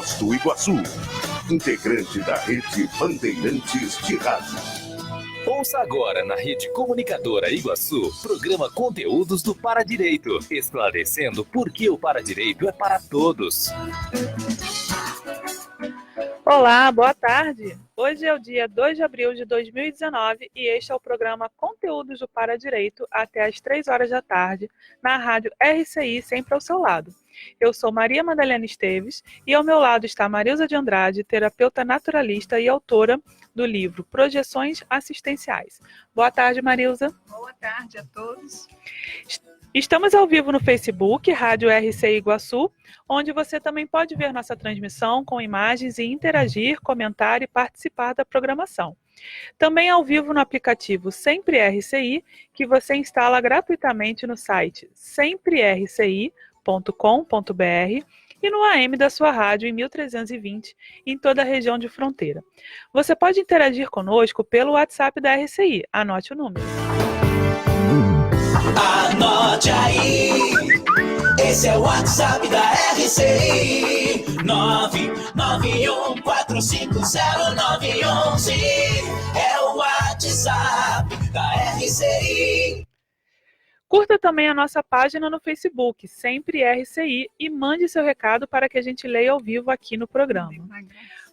do Iguaçu, integrante da Rede Bandeirantes de Rádio. Ouça agora na Rede Comunicadora Iguaçu, programa Conteúdos do Paradireito, esclarecendo por que o Paradireito é para todos. Olá, boa tarde. Hoje é o dia 2 de abril de 2019 e este é o programa Conteúdos do Paradireito até às 3 horas da tarde, na rádio RCI, sempre ao seu lado. Eu sou Maria Madalena Esteves e ao meu lado está Marilza de Andrade, terapeuta naturalista e autora do livro Projeções Assistenciais. Boa tarde, Marilza. Boa tarde a todos. Estamos ao vivo no Facebook, Rádio RCI Iguaçu, onde você também pode ver nossa transmissão com imagens e interagir, comentar e participar da programação. Também ao vivo no aplicativo Sempre RCI, que você instala gratuitamente no site semprerci.com.br e no AM da sua rádio em 1320, em toda a região de fronteira. Você pode interagir conosco pelo WhatsApp da RCI. Anote o número. Anote aí, esse é o WhatsApp da RCI, 991450911, é o WhatsApp da RCI. Curta também a nossa página no Facebook, Sempre RCI, e mande seu recado para que a gente leia ao vivo aqui no programa.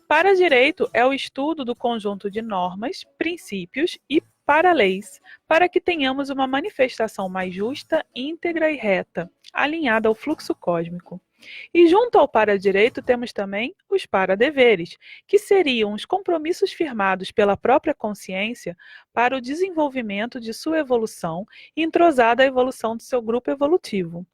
Paradireito é o estudo do conjunto de normas, princípios e para-leis, para que tenhamos uma manifestação mais justa, íntegra e reta, alinhada ao fluxo cósmico. E junto ao paradireito temos também os paradeveres, que seriam os compromissos firmados pela própria consciência para o desenvolvimento de sua evolução, entrosada à evolução do seu grupo evolutivo.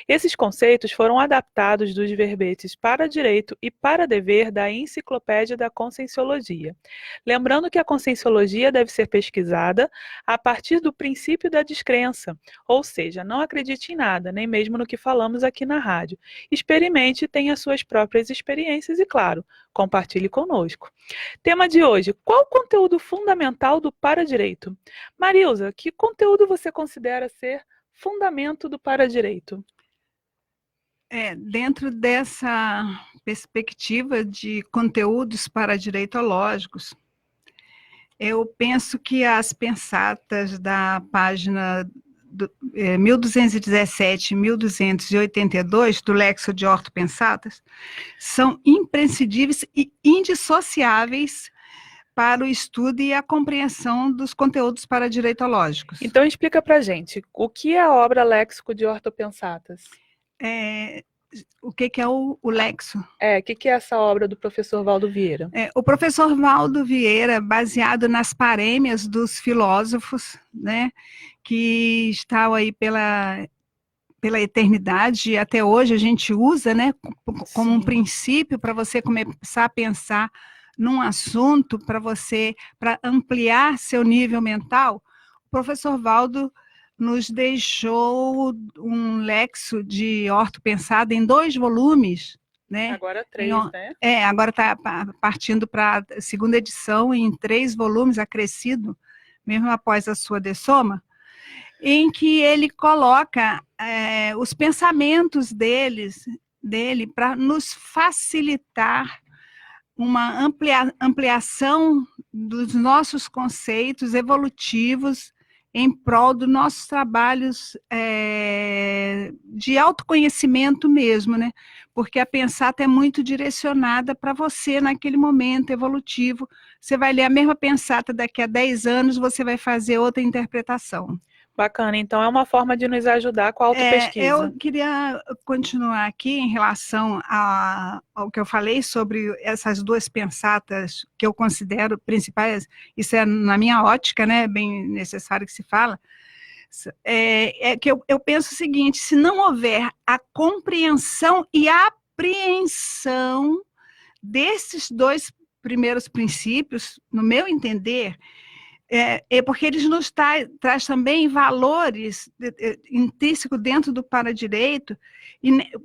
Esses conceitos foram adaptados dos verbetes para-direito e para-dever da Enciclopédia da Conscienciologia. Lembrando que a Conscienciologia deve ser pesquisada a partir do princípio da descrença, ou seja, não acredite em nada, nem mesmo no que falamos aqui na rádio. Experimente e tenha suas próprias experiências e, claro, compartilhe conosco. Tema de hoje: qual o conteúdo fundamental do para-direito? Marilza, que conteúdo você considera ser fundamento do paradireito? Dentro dessa perspectiva de conteúdos paradireitológicos, eu penso que as pensatas da página 1217 e 1282 do Lexo de Ortopensatas são imprescindíveis e indissociáveis para o estudo e a compreensão dos conteúdos paradireitológicos. Então explica pra gente, o que é a obra Léxico de Ortopensatas? O que é o Lexo? O que é essa obra do professor Valdo Vieira? O professor Valdo Vieira, baseado nas parêmias dos filósofos, né, que estão aí pela eternidade, até hoje a gente usa, né, como um princípio para você começar a pensar num assunto, para ampliar seu nível mental. O professor Valdo nos deixou um lexo de ortopensada em 2 volumes, né? Agora 3, né? Agora está partindo para a 2ª edição em 3 volumes, acrescido, mesmo após a sua dessoma, em que ele coloca os pensamentos dele para nos facilitar uma ampliação dos nossos conceitos evolutivos em prol dos nossos trabalhos de autoconhecimento mesmo, né? Porque a pensata é muito direcionada para você naquele momento evolutivo. Você vai ler a mesma pensata daqui a 10 anos, você vai fazer outra interpretação. Bacana, então é uma forma de nos ajudar com a autopesquisa. Eu queria continuar aqui em relação ao que eu falei sobre essas 2 pensatas que eu considero principais. Isso é na minha ótica, né, bem necessário que se fala. Que eu penso o seguinte: se não houver a compreensão e a apreensão desses 2 primeiros princípios, no meu entender, porque eles nos traz também valores intrínsecos dentro do paradireito,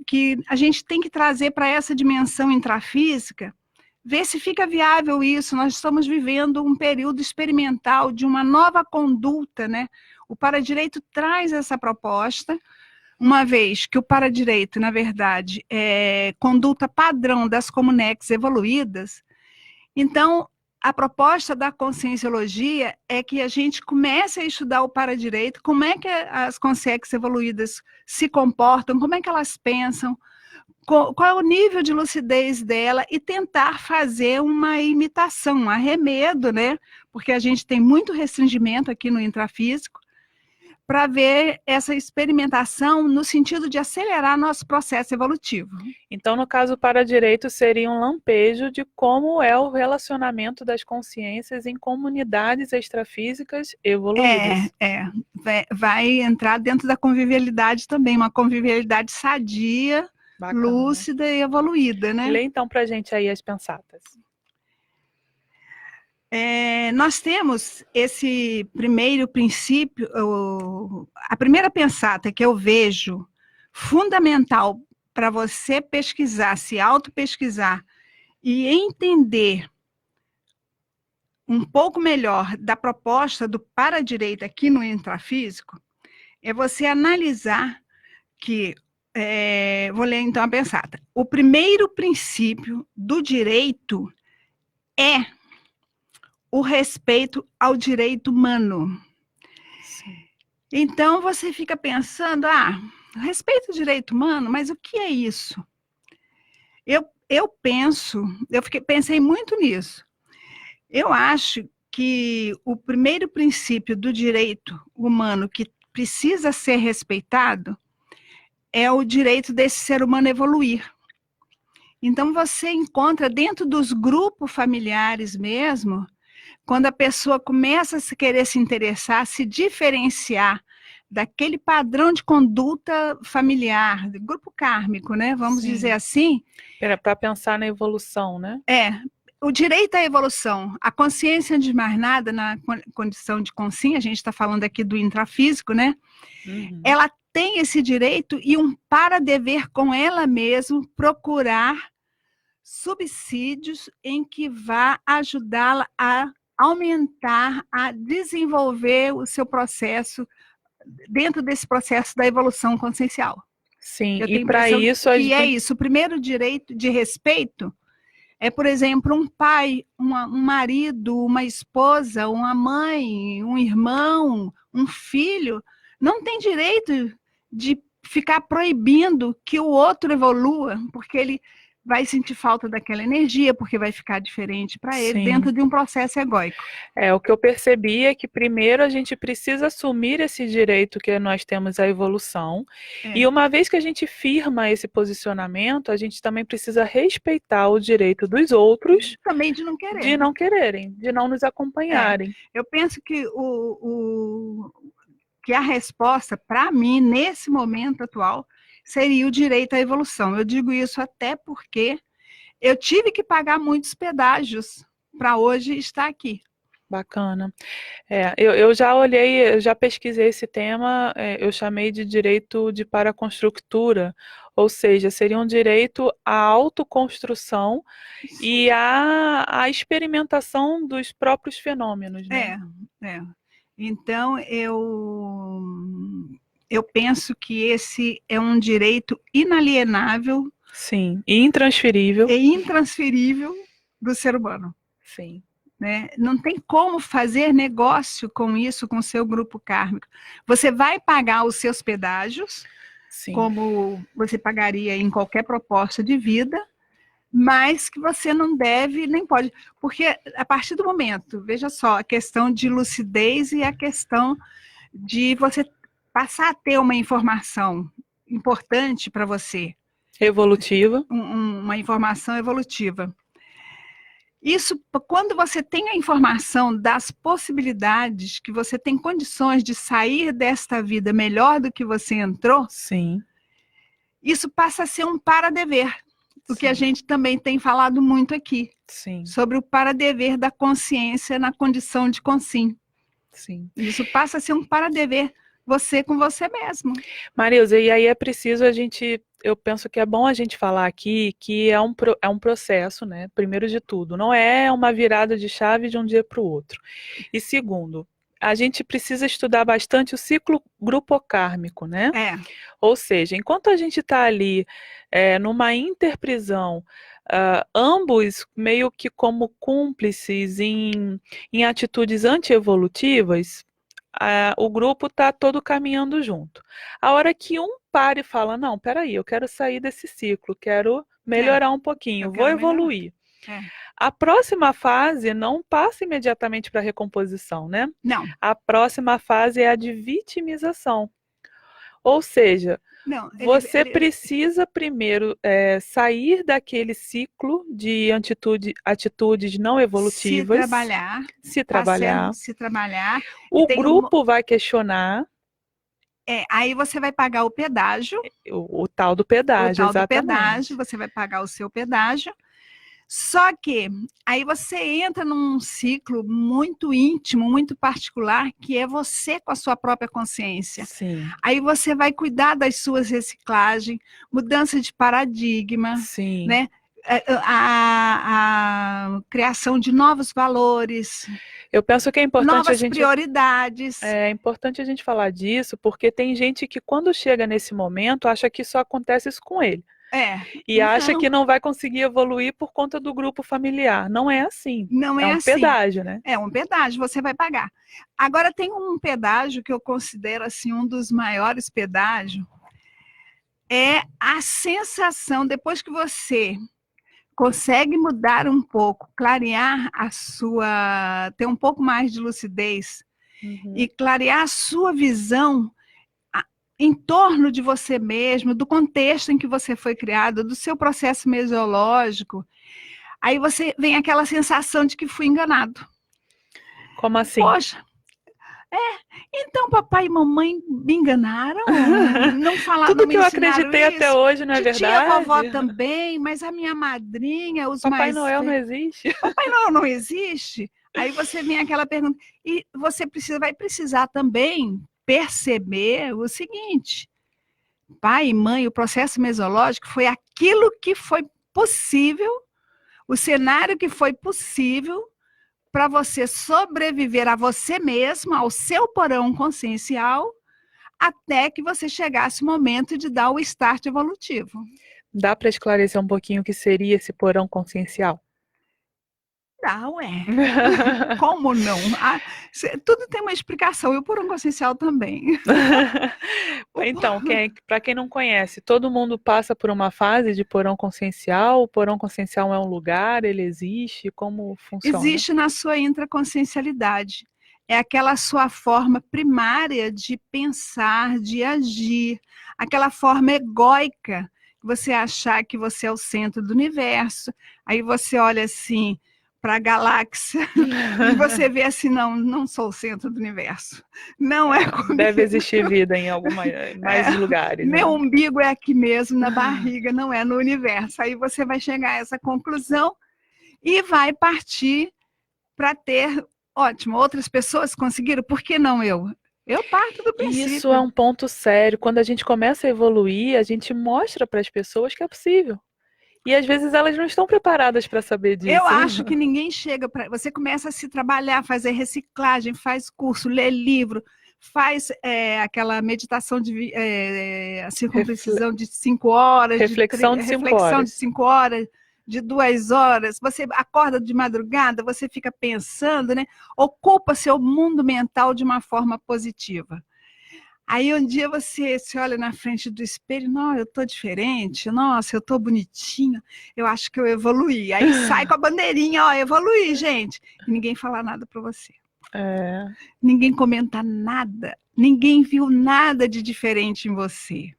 que a gente tem que trazer para essa dimensão intrafísica, ver se fica viável isso. Nós estamos vivendo um período experimental de uma nova conduta, né? O paradireito traz essa proposta uma vez que o paradireito, na verdade, é conduta padrão das comunex evoluídas, então a proposta da conscienciologia é que a gente comece a estudar o paradireito, como é que as consciências evoluídas se comportam, como é que elas pensam, qual é o nível de lucidez dela e tentar fazer uma imitação, um arremedo, né? Porque a gente tem muito restringimento aqui no intrafísico, para ver essa experimentação no sentido de acelerar nosso processo evolutivo. Então, no caso, o paradireito seria um lampejo de como é o relacionamento das consciências em comunidades extrafísicas evoluídas. Vai entrar dentro da convivialidade também, uma convivialidade sadia, Bacana. lúcida e evoluída, né? Lê então pra gente aí as pensatas. Nós temos esse primeiro princípio, a primeira pensata que eu vejo fundamental para você pesquisar, se auto-pesquisar e entender um pouco melhor da proposta do paradireito aqui no intrafísico, é você analisar que, vou ler então a pensata, o primeiro princípio do direito é o respeito ao direito humano. Sim. Então, você fica pensando, respeito ao direito humano, mas o que é isso? Pensei muito nisso. Eu acho que o primeiro princípio do direito humano que precisa ser respeitado é o direito desse ser humano evoluir. Então, você encontra dentro dos grupos familiares mesmo, quando a pessoa começa a querer se interessar, se diferenciar daquele padrão de conduta familiar, de grupo kármico, né? Vamos Sim. dizer assim. Para pensar na evolução, né? O direito à evolução, a consciência de mais nada, na condição de consciência, a gente está falando aqui do intrafísico, né? Uhum. Ela tem esse direito e um para-dever com ela mesma procurar subsídios em que vá ajudá-la a aumentar, a desenvolver o seu processo dentro desse processo da evolução consciencial. Sim, Eu tenho e para isso... isso, o primeiro direito de respeito é, por exemplo, um pai, um marido, uma esposa, uma mãe, um irmão, um filho, não tem direito de ficar proibindo que o outro evolua, porque ele vai sentir falta daquela energia, porque vai ficar diferente para ele, Sim. dentro de um processo egóico. O que eu percebi é que primeiro a gente precisa assumir esse direito que nós temos à evolução, e uma vez que a gente firma esse posicionamento, a gente também precisa respeitar o direito dos outros também de não querer. De não quererem, de não nos acompanharem. Eu penso que que a resposta, para mim, nesse momento atual, seria o direito à evolução. Eu digo isso até porque eu tive que pagar muitos pedágios para hoje estar aqui. Bacana. Eu já olhei, eu já pesquisei esse tema, eu chamei de direito de paraconstructura, ou seja, seria um direito à autoconstrução e à experimentação dos próprios fenômenos, né? Então, eu penso que esse é um direito inalienável. Sim, e intransferível. E intransferível do ser humano. Sim. Né? Não tem como fazer negócio com isso, com o seu grupo kármico. Você vai pagar os seus pedágios, sim, como você pagaria em qualquer proposta de vida, mas que você não deve nem pode. Porque a partir do momento, veja só, a questão de lucidez e a questão de você passar a ter uma informação importante para você. Evolutiva. Uma informação evolutiva. Isso, quando você tem a informação das possibilidades, que você tem condições de sair desta vida melhor do que você entrou, sim, isso passa a ser um para-dever. O que a gente também tem falado muito aqui. Sim. Sobre o para-dever da consciência na condição de consim. Sim. Isso passa a ser um para-dever você com você mesmo. Marilza, e aí é preciso eu penso que é bom a gente falar aqui que é um processo, né? Primeiro de tudo, não é uma virada de chave de um dia para o outro. E segundo, a gente precisa estudar bastante o ciclo grupocármico, né? É, Ou seja, enquanto a gente está ali numa interprisão, ambos meio que como cúmplices em atitudes antievolutivas, o grupo está todo caminhando junto. A hora que um para e fala, não, peraí, eu quero sair desse ciclo, quero melhorar um pouquinho, eu vou quero melhorar. evoluir. É. A próxima fase não passa imediatamente para a recomposição, né? Não, A próxima fase é a de vitimização. Ou seja, não. você precisa primeiro sair daquele ciclo de atitudes não evolutivas. Se trabalhar. Se trabalhar. O grupo vai questionar. Aí você vai pagar o pedágio. O tal do pedágio, exatamente. Pedágio, você vai pagar o seu pedágio. Só que aí você entra num ciclo muito íntimo, muito particular, que é você com a sua própria consciência. Sim. Aí você vai cuidar das suas reciclagens, mudança de paradigma, Sim. né? A criação de novos valores. Eu penso que é importante novas prioridades. É importante a gente falar disso, porque tem gente que quando chega nesse momento acha que só acontece isso com ele. E acha que não vai conseguir evoluir por conta do grupo familiar. Não é assim. Não é um assim. Pedágio, né? É um pedágio, você vai pagar. Agora tem um pedágio que eu considero assim um dos maiores pedágios, é a sensação, depois que você consegue mudar um pouco, clarear ter um pouco mais de lucidez e clarear a sua visão em torno de você mesmo, do contexto em que você foi criado, do seu processo mesiológico, aí você vem aquela sensação de que fui enganado. Como assim? Poxa, então papai e mamãe me enganaram, não falaram, tudo não que eu acreditei isso. até hoje, não é verdade? Tia vovó também, mas a minha madrinha, os Papai mais... Noel não existe? Papai Noel não existe? Aí você vem aquela pergunta, e você vai precisar também perceber o seguinte: pai e mãe, o processo mesológico foi aquilo que foi possível, o cenário que foi possível para você sobreviver a você mesmo, ao seu porão consciencial, até que você chegasse o momento de dar o start evolutivo. Dá para esclarecer um pouquinho o que seria esse porão consciencial? Como não? Tudo tem uma explicação, e o porão consciencial também. Então, para quem não conhece, todo mundo passa por uma fase de porão consciencial. O porão consciencial é um lugar, ele existe, como funciona? Existe na sua intraconsciencialidade. É aquela sua forma primária de pensar, de agir, aquela forma egóica, você achar que você é o centro do universo, aí você olha assim para a galáxia e você vê assim, não sou o centro do universo. Não é comigo. Deve existir vida em mais lugares. Meu umbigo é aqui mesmo, na barriga, não é no universo. Aí você vai chegar a essa conclusão e vai partir para ter, ótimo, outras pessoas conseguiram, por que não eu? Eu parto do princípio. Isso é um ponto sério. Quando a gente começa a evoluir, a gente mostra para as pessoas que é possível. E às vezes elas não estão preparadas para saber disso. Eu acho que ninguém chega para... Você começa a se trabalhar, fazer reciclagem, faz curso, lê livro, faz aquela meditação de circuncisão de 5 horas. Reflexão de 5 horas. De 5 horas, de 2 horas. Você acorda de madrugada, você fica pensando, né? Ocupa seu mundo mental de uma forma positiva. Aí um dia você se olha na frente do espelho, não, eu tô diferente, nossa, eu tô bonitinho, eu acho que eu evoluí. Aí sai com a bandeirinha, ó, evoluí, gente. E ninguém fala nada para você. Ninguém comenta nada, ninguém viu nada de diferente em você.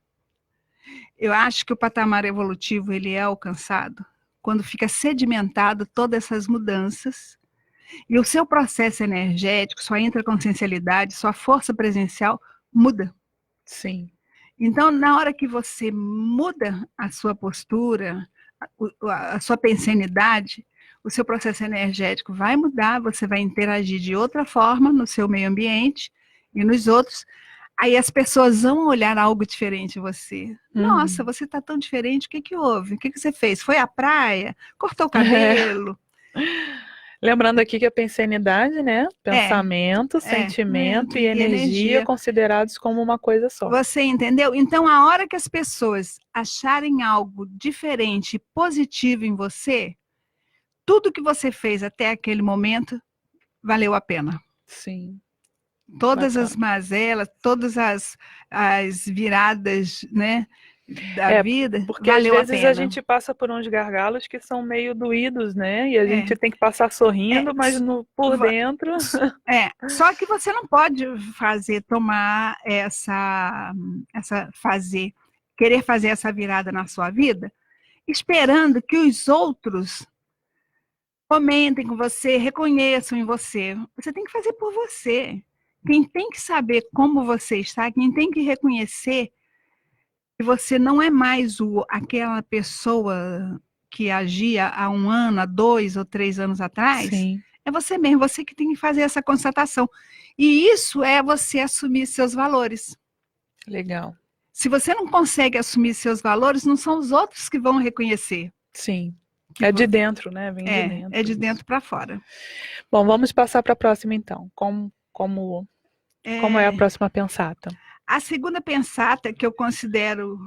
Eu acho que o patamar evolutivo, ele é alcançado quando fica sedimentado todas essas mudanças e o seu processo energético, sua intraconsciencialidade, sua força presencial muda. Sim. Então, na hora que você muda a sua postura, a sua pensenidade, o seu processo energético vai mudar, você vai interagir de outra forma no seu meio ambiente e nos outros. Aí as pessoas vão olhar algo diferente em você. Nossa, você está tão diferente, o que houve? O que você fez? Foi à praia? Cortou o cabelo? Lembrando aqui que a pensenidade, né? Pensamento, sentimento e energia considerados como uma coisa só. Você entendeu? Então, a hora que as pessoas acharem algo diferente e positivo em você, tudo que você fez até aquele momento valeu a pena. Sim. Todas Bacana. as mazelas, todas as viradas, né, da vida, Porque valeu às vezes a a pena. gente passa por uns gargalos que são meio doídos, né? E a gente tem que passar sorrindo, mas por dentro... Só que você não pode querer fazer essa virada na sua vida, esperando que os outros comentem com você, reconheçam em você. Você tem que fazer por você. Quem tem que saber como você está, quem tem que reconhecer que você não é mais aquela pessoa que agia há 1 ano, há 2 ou 3 anos atrás, Sim. é você mesmo, você que tem que fazer essa constatação. E isso é você assumir seus valores. Legal. Se você não consegue assumir seus valores, não são os outros que vão reconhecer. Sim. É de dentro, né? Vem de dentro. É de dentro para fora. Bom, vamos passar para a próxima, então. Como é a próxima pensata? A segunda pensata, que eu considero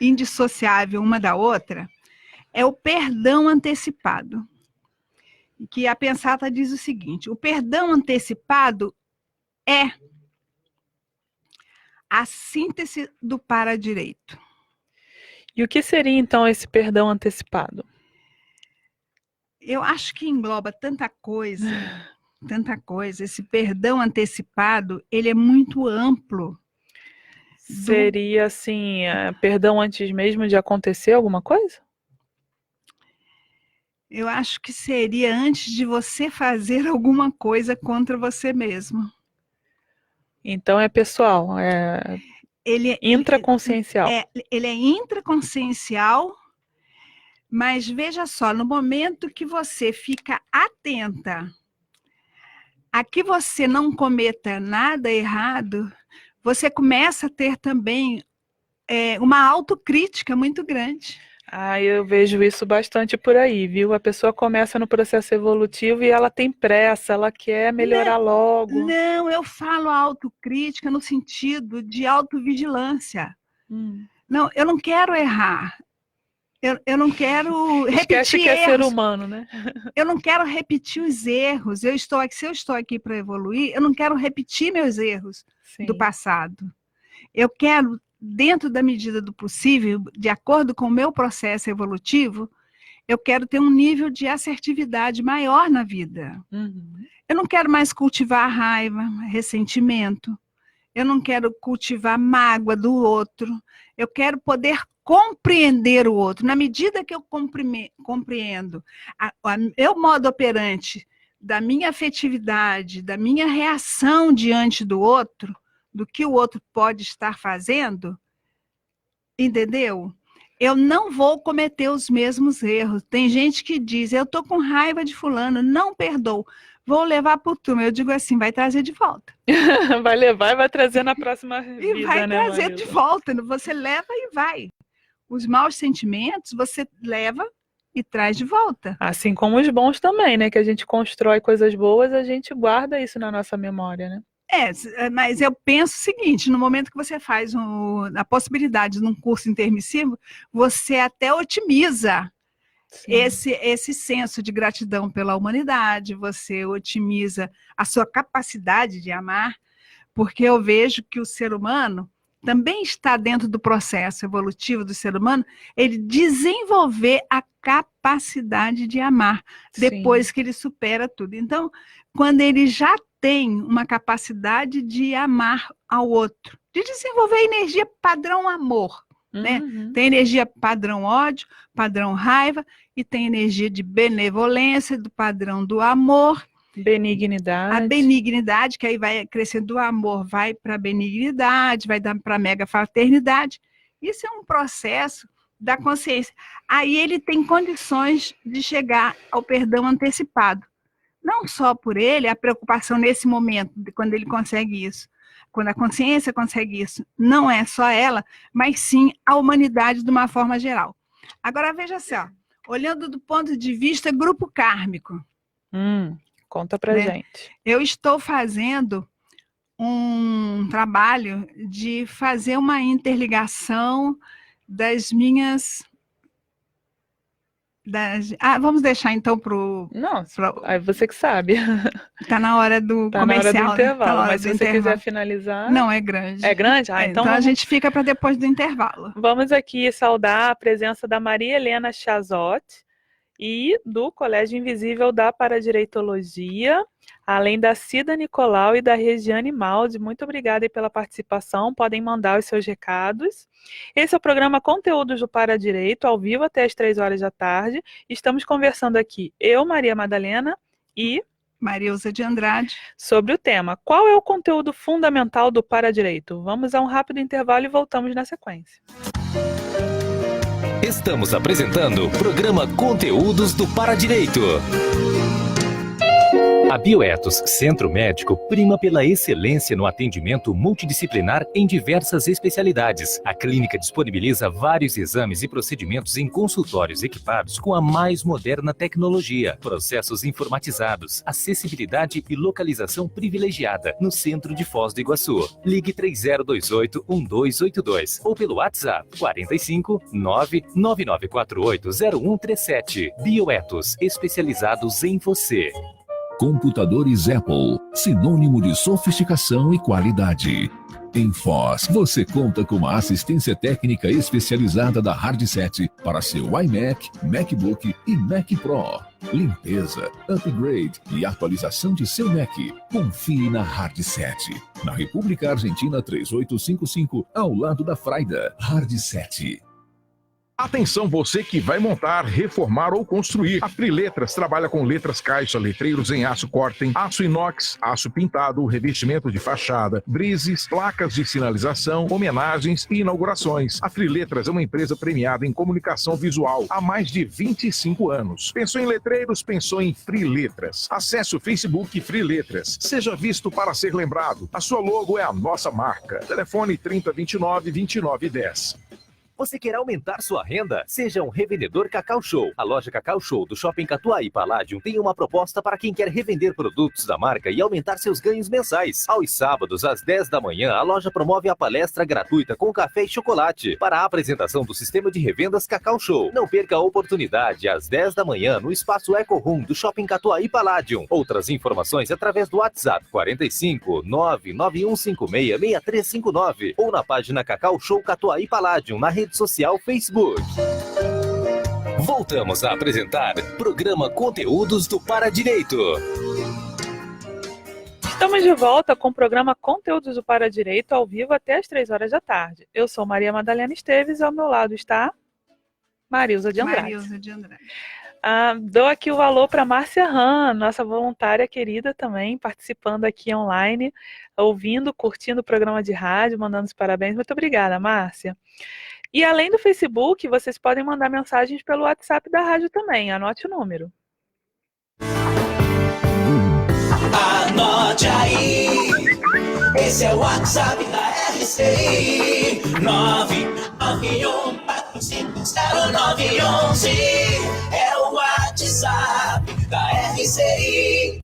indissociável uma da outra, é o perdão antecipado. Que a pensata diz o seguinte: o perdão antecipado é a síntese do para-direito. E o que seria, então, esse perdão antecipado? Eu acho que engloba tanta coisa. Esse perdão antecipado, ele é muito amplo. Seria, assim, perdão antes mesmo de acontecer alguma coisa? Eu acho que seria antes de você fazer alguma coisa contra você mesmo. Então é pessoal, Ele intraconsciencial. Ele é intraconsciencial, mas veja só, no momento que você fica atenta a que você não cometa nada errado, você começa a ter também uma autocrítica muito grande. Eu vejo isso bastante por aí, viu? A pessoa começa no processo evolutivo e ela tem pressa, ela quer melhorar logo. Não, eu falo autocrítica no sentido de autovigilância. Não, eu não quero errar. Eu não quero repetir que é ser humano, né? Eu não quero repetir os erros. Se eu estou aqui para evoluir, eu não quero repetir meus erros do passado. Eu quero, dentro da medida do possível, de acordo com o meu processo evolutivo, eu quero ter um nível de assertividade maior na vida. Eu não quero mais cultivar raiva, ressentimento. Eu não quero cultivar mágoa do outro. Eu quero poder compreender o outro. Na medida que eu compreendo o meu modo operante da minha afetividade, da minha reação diante do outro, do que o outro pode estar fazendo, entendeu? Eu não vou cometer os mesmos erros. Tem gente que diz, eu estou com raiva de fulano, não perdoo. Vou levar para o túmulo. Eu digo assim, vai trazer de volta. Vai levar e vai trazer na próxima vida, e vai trazer Marilda? de volta. Você leva e vai. Os maus sentimentos, você leva e traz de volta. Assim como os bons também, né? Que a gente constrói coisas boas, a gente guarda isso na nossa memória, né? Mas eu penso o seguinte, no momento que você faz a possibilidade de um curso intermissivo, você até otimiza esse senso de gratidão pela humanidade, você otimiza a sua capacidade de amar, porque eu vejo que o ser humano também está dentro do processo evolutivo do ser humano, ele desenvolver a capacidade de amar, depois que ele supera tudo. Então, quando ele já tem uma capacidade de amar ao outro, de desenvolver energia padrão amor, né? Tem energia padrão ódio, padrão raiva, e tem energia de benevolência, do padrão do amor. Benignidade. A benignidade, que aí vai crescendo do amor, vai para a benignidade, vai dar para a mega fraternidade. Isso é um processo da consciência. Aí ele tem condições de chegar ao perdão antecipado. Não só por ele, a preocupação nesse momento, quando ele consegue isso. Quando a consciência consegue isso, não é só ela, mas sim a humanidade de uma forma geral. Agora veja só, olhando do ponto de vista grupo kármico, Conta pra Né? gente. Eu estou fazendo um trabalho de fazer uma interligação das minhas... vamos deixar então para o... Não, aí você que sabe. Está na hora do Tá na hora do comercial, né? Tá na intervalo, hora mas do se você quiser intervalo. finalizar... Não, é grande. É grande? Então a vamos... gente fica para depois do intervalo. Vamos aqui saudar a presença da Maria Helena Chazotti e do Colégio Invisível da Paradireitologia, além da Cida Nicolau e da Regiane Maldi. Muito obrigada aí pela participação. Podem mandar os seus recados. Esse é o programa Conteúdos do Paradireito, ao vivo até as 3 horas da tarde. Estamos conversando aqui, eu, Maria Madalena, e Marilza de Andrade. sobre o tema: qual é o conteúdo fundamental do Paradireito? Vamos a um rápido intervalo e voltamos na sequência. Estamos apresentando o programa Conteúdos do Paradireito. A Bioetos Centro Médico prima pela excelência no atendimento multidisciplinar em diversas especialidades. A clínica disponibiliza vários exames e procedimentos em consultórios equipados com a mais moderna tecnologia, processos informatizados, acessibilidade e localização privilegiada no centro de Foz do Iguaçu. Ligue 3028-1282 ou pelo WhatsApp 45 99948 0137. Bioetos, especializados em você. Computadores Apple, sinônimo de sofisticação e qualidade. Em Foz, você conta com uma assistência técnica especializada da Hardset para seu iMac, MacBook e Mac Pro. Limpeza, upgrade e atualização de seu Mac. Confie na Hardset. Na República Argentina 3855, ao lado da Fraida. Hardset. Atenção você que vai montar, reformar ou construir. A Friletras trabalha com letras caixa, letreiros em aço cortem, aço inox, aço pintado, revestimento de fachada, brises, placas de sinalização, homenagens e inaugurações. A Friletras é uma empresa premiada em comunicação visual há mais de 25 anos. Pensou em letreiros? Pensou em Friletras. Acesse o Facebook Friletras. Seja visto para ser lembrado. A sua logo é a nossa marca. Telefone 3029-2910. Você quer aumentar sua renda? Seja um revendedor Cacau Show. A loja Cacau Show do Shopping Catuaí Palladium tem uma proposta para quem quer revender produtos da marca e aumentar seus ganhos mensais. Aos sábados, às 10 da manhã, a loja promove a palestra gratuita com café e chocolate para a apresentação do sistema de revendas Cacau Show. Não perca a oportunidade às 10 da manhã no espaço Eco Room do Shopping Catuaí Palladium. Outras informações através do WhatsApp 45 99156 6359 ou na página Cacau Show Catuaí Palladium na rede social Facebook. Voltamos a apresentar programa Conteúdos do Paradireito. Estamos de volta com o programa Conteúdos do Paradireito, ao vivo até as 3 horas da tarde. Eu sou Maria Madalena Esteves e ao meu lado está Marilza de Andrade. Marilza de Andrade. Dou aqui o alô para Márcia Han, nossa voluntária querida também, participando aqui online, ouvindo, curtindo o programa de rádio, mandando os parabéns. Muito obrigada, Márcia. E além do Facebook, vocês podem mandar mensagens pelo WhatsApp da rádio também. Anote o número. Anote aí. Esse é o WhatsApp da RCI. 991450911. É o WhatsApp da RCI.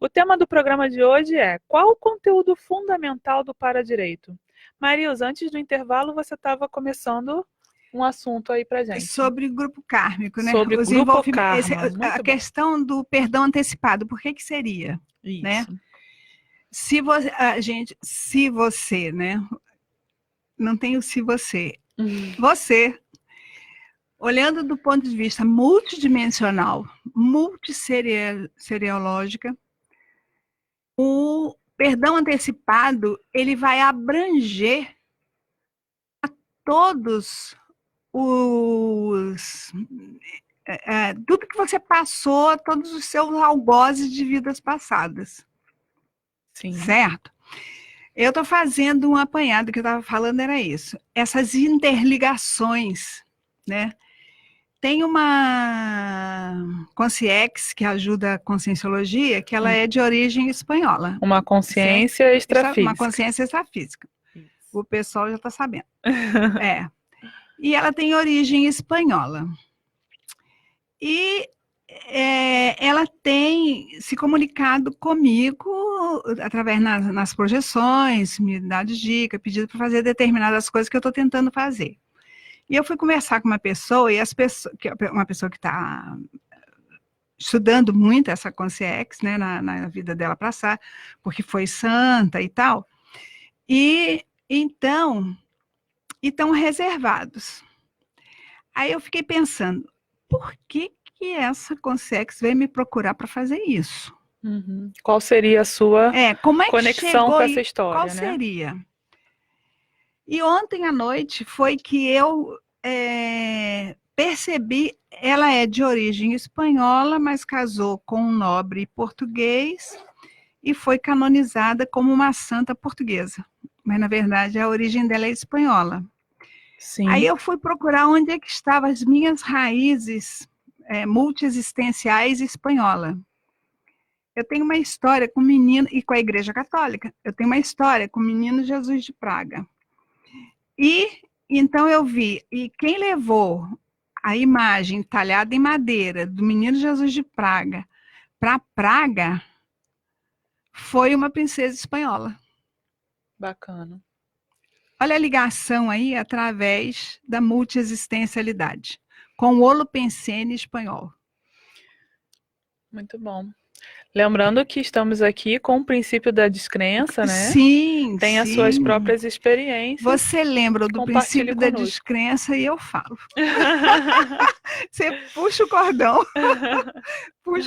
O tema do programa de hoje é: qual o conteúdo fundamental do Paradireito? Marilza, antes do intervalo, você estava começando um assunto aí pra gente. Sobre o grupo kármico, né? Sobre o grupo karma. A questão do perdão antecipado, por que seria? Isso. Né? Se você, né? Não tem o se você. Você, olhando do ponto de vista multidimensional, multisseriológica, o perdão antecipado, ele vai abranger a todos os... tudo que você passou, todos os seus algozes de vidas passadas. Sim. Certo? Eu estou fazendo um apanhado, que eu estava falando era isso. Essas interligações, né? Tem uma Consciex, que ajuda a Conscienciologia, que ela é de origem espanhola. Uma consciência extrafísica. Uma consciência extrafísica. O pessoal já está sabendo. E ela tem origem espanhola. E ela tem se comunicado comigo através nas projeções, me dado dica, pedido para fazer determinadas coisas que eu estou tentando fazer. E eu fui conversar com uma pessoa, uma pessoa que está estudando muito essa consciência, né, na vida dela passar, porque foi santa e tal, e então, estão reservados. Aí eu fiquei pensando, por que essa consciência veio me procurar para fazer isso? Uhum. Qual seria a sua como é que conexão com essa história? Qual seria? E ontem à noite foi que eu percebi, ela é de origem espanhola, mas casou com um nobre português e foi canonizada como uma santa portuguesa. Mas, na verdade, a origem dela é espanhola. Sim. Aí eu fui procurar onde é que estavam as minhas raízes multiexistenciais espanhola. Eu tenho uma história com o menino, e com a Igreja Católica, eu tenho uma história com o menino Jesus de Praga. E então eu vi, e quem levou a imagem talhada em madeira do menino Jesus de Praga para Praga foi uma princesa espanhola. Bacana. Olha a ligação aí através da multiexistencialidade, com o holopensene espanhol. Muito bom. Lembrando que estamos aqui com o princípio da descrença, né? Sim, Tem as suas próprias experiências. Você lembra do princípio da descrença e eu falo. Você puxa o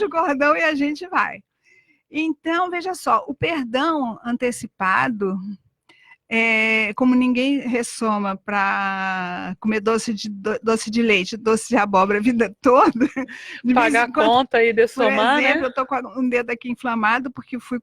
cordão, e a gente vai. Então, veja só, o perdão antecipado, como ninguém ressoma para comer doce de leite, doce de abóbora a vida toda. Pagar conta e dessomar, por exemplo, né? eu estou com um dedo aqui inflamado porque fui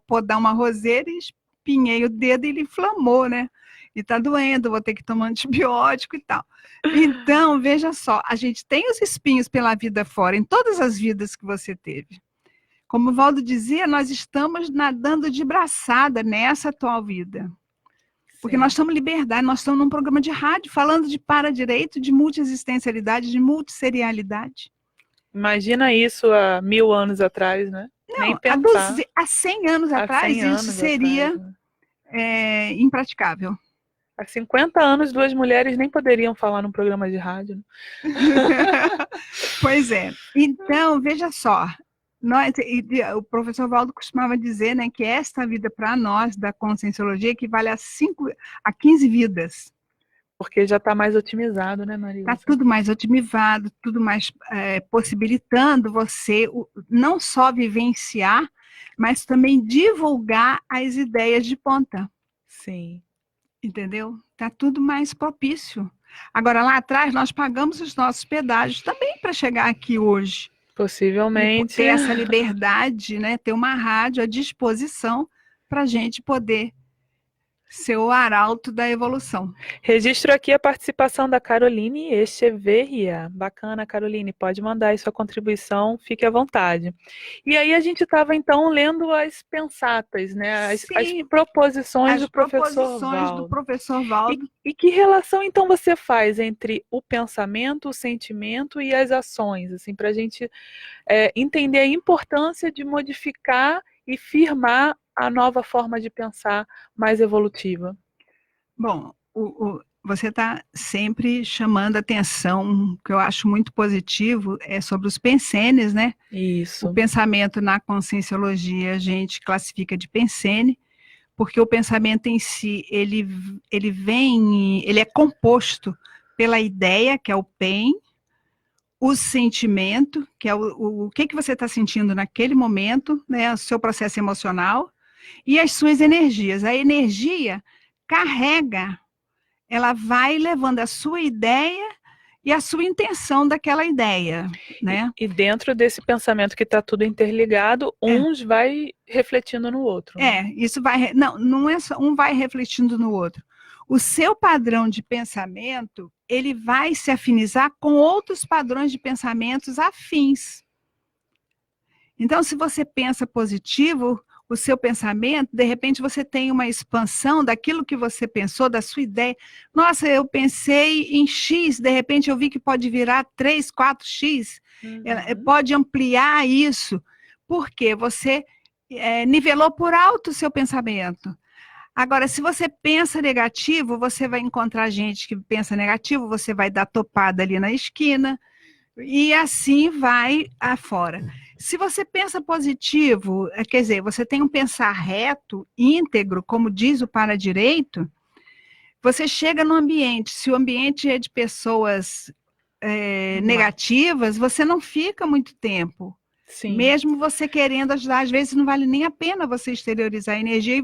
podar uma roseira e espinhei o dedo e ele inflamou, né? E está doendo, vou ter que tomar antibiótico e tal. Então, veja só, a gente tem os espinhos pela vida fora, em todas as vidas que você teve. Como o Valdo dizia, nós estamos nadando de braçada nessa atual vida. Porque nós estamos em liberdade, nós estamos num programa de rádio falando de para-direito, de multiexistencialidade, de multisserialidade. Imagina isso há 1000 anos atrás, né? Não, nem pensar. Há 100 anos atrás, isso seria impraticável. Há 50 anos, 2 mulheres nem poderiam falar num programa de rádio. Né? Pois é. Então, veja só. O professor Valdo costumava dizer, né, que esta vida para nós, da conscienciologia, equivale a 15 vidas. Porque já está mais otimizado, né, Maria? Está tudo mais otimizado, tudo mais possibilitando você não só vivenciar, mas também divulgar as ideias de ponta. Sim. Entendeu? Está tudo mais propício. Agora, lá atrás, nós pagamos os nossos pedágios também para chegar aqui hoje. Possivelmente. Ter essa liberdade, né? Ter uma rádio à disposição para a gente poder ser o arauto da evolução. Registro aqui a participação da Caroline Echeverria. Bacana, Caroline, pode mandar aí sua contribuição, fique à vontade. E aí a gente estava, então, lendo as pensatas, né? As proposições do professor Valdo. E que relação, então, você faz entre o pensamento, o sentimento e as ações, assim, para a gente entender a importância de modificar e firmar a nova forma de pensar mais evolutiva? Bom, você está sempre chamando atenção, que eu acho muito positivo, sobre os pensenes, né? Isso. O pensamento na conscienciologia a gente classifica de pensene, porque o pensamento em si, ele é composto pela ideia, que é o pen, o sentimento, que é o que você está sentindo naquele momento, né? O seu processo emocional, e as suas energias. A energia carrega, ela vai levando a sua ideia e a sua intenção daquela ideia, né? E dentro desse pensamento que está tudo interligado, uns vai refletindo no outro. Né? Isso vai... Não é só um vai refletindo no outro. O seu padrão de pensamento, ele vai se afinizar com outros padrões de pensamentos afins. Então, se você pensa positivo, o seu pensamento, de repente você tem uma expansão daquilo que você pensou, da sua ideia. Nossa, eu pensei em X, de repente eu vi que pode virar 3, 4X. Pode ampliar isso, porque você nivelou por alto o seu pensamento. Agora, se você pensa negativo, você vai encontrar gente que pensa negativo, você vai dar topada ali na esquina, e assim vai afora. Se você pensa positivo, quer dizer, você tem um pensar reto, íntegro, como diz o para-direito, você chega no ambiente, se o ambiente é de pessoas negativas, você não fica muito tempo. Sim. Mesmo você querendo ajudar, às vezes não vale nem a pena você exteriorizar a energia,